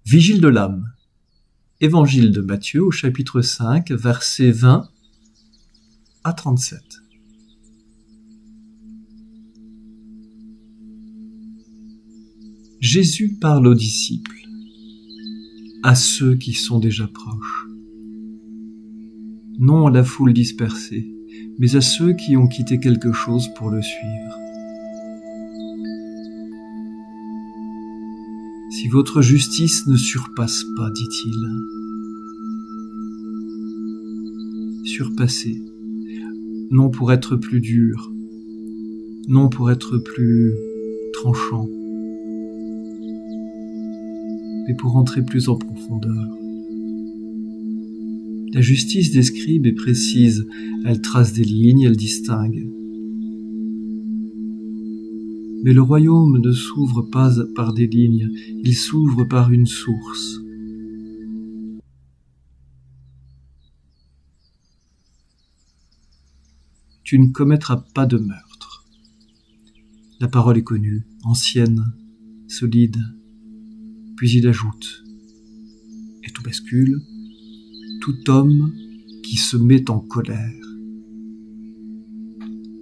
Vigile de l'âme. Évangile de Matthieu au chapitre 5, versets 20 à 37. Jésus parle aux disciples, à ceux qui sont déjà proches. Non à la foule dispersée, mais à ceux qui ont quitté quelque chose pour le suivre. Si votre justice ne surpasse pas, dit-il, surpassez, non pour être plus dur, non pour être plus tranchant, mais pour entrer plus en profondeur. La justice des scribes est précise, elle trace des lignes, elle distingue. Mais le royaume ne s'ouvre pas par des lignes, il s'ouvre par une source. Tu ne commettras pas de meurtre. La parole est connue, ancienne, solide. Puis il ajoute, et tout bascule, tout homme qui se met en colère.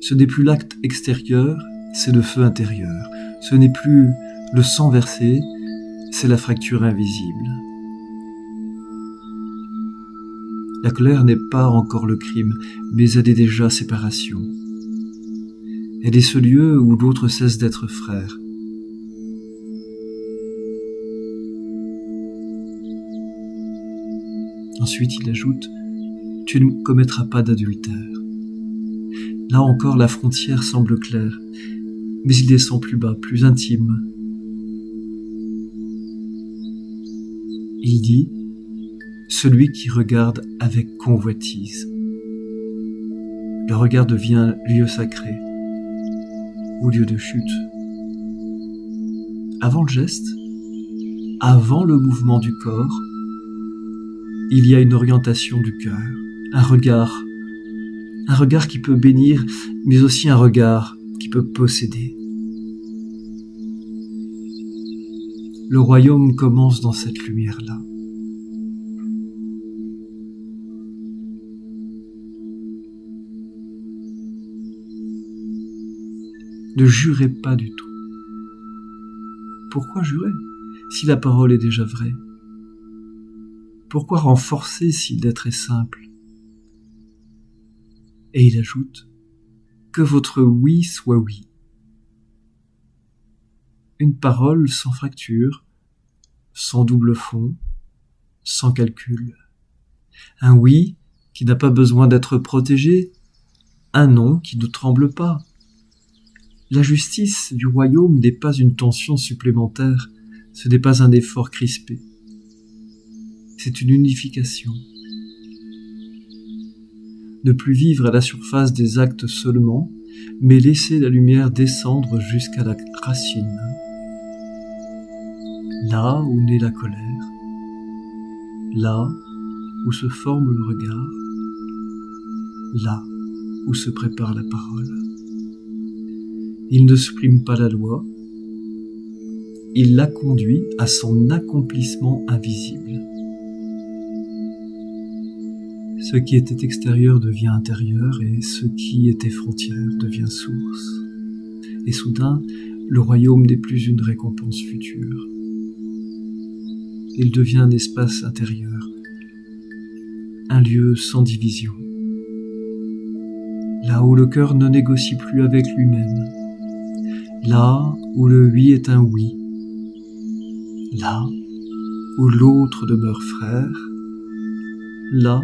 Ce n'est plus l'acte extérieur, c'est le feu intérieur. Ce n'est plus le sang versé, c'est la fracture invisible. La colère n'est pas encore le crime, mais elle est déjà séparation. Elle est ce lieu où l'autre cesse d'être frère. Ensuite, il ajoute « Tu ne commettras pas d'adultère ». Là encore, la frontière semble claire, mais il descend plus bas, plus intime. Il dit « Celui qui regarde avec convoitise ». Le regard devient lieu sacré, ou lieu de chute. Avant le geste, avant le mouvement du corps, il y a une orientation du cœur, un regard qui peut bénir, mais aussi un regard qui peut posséder. Le royaume commence dans cette lumière-là. Ne jurez pas du tout. Pourquoi jurer si la parole est déjà vraie ? Pourquoi renforcer si l'être est simple ? Et il ajoute, que votre oui soit oui. Une parole sans fracture, sans double fond, sans calcul. Un oui qui n'a pas besoin d'être protégé, un non qui ne tremble pas. La justice du royaume n'est pas une tension supplémentaire, ce n'est pas un effort crispé. C'est une unification. Ne plus vivre à la surface des actes seulement, mais laisser la lumière descendre jusqu'à la racine. Là où naît la colère, là où se forme le regard, là où se prépare la parole. Il ne supprime pas la loi, il la conduit à son accomplissement invisible. Ce qui était extérieur devient intérieur et ce qui était frontière devient source. Et soudain, le royaume n'est plus une récompense future. Il devient un espace intérieur, un lieu sans division. Là où le cœur ne négocie plus avec lui-même. Là où le oui est un oui. Là où l'autre demeure frère. Là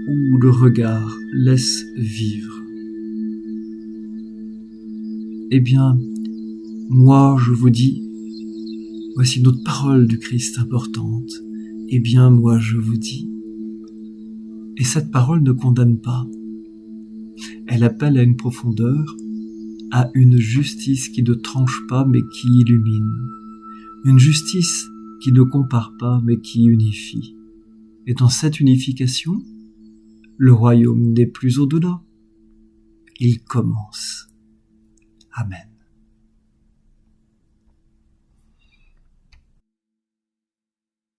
où le regard laisse vivre. Eh bien, moi je vous dis, voici une autre parole du Christ importante. Eh bien, moi je vous dis. Et cette parole ne condamne pas. Elle appelle à une profondeur, à une justice qui ne tranche pas mais qui illumine. Une justice qui ne compare pas mais qui unifie. Et dans cette unification, le royaume n'est plus au-delà. Il commence. Amen.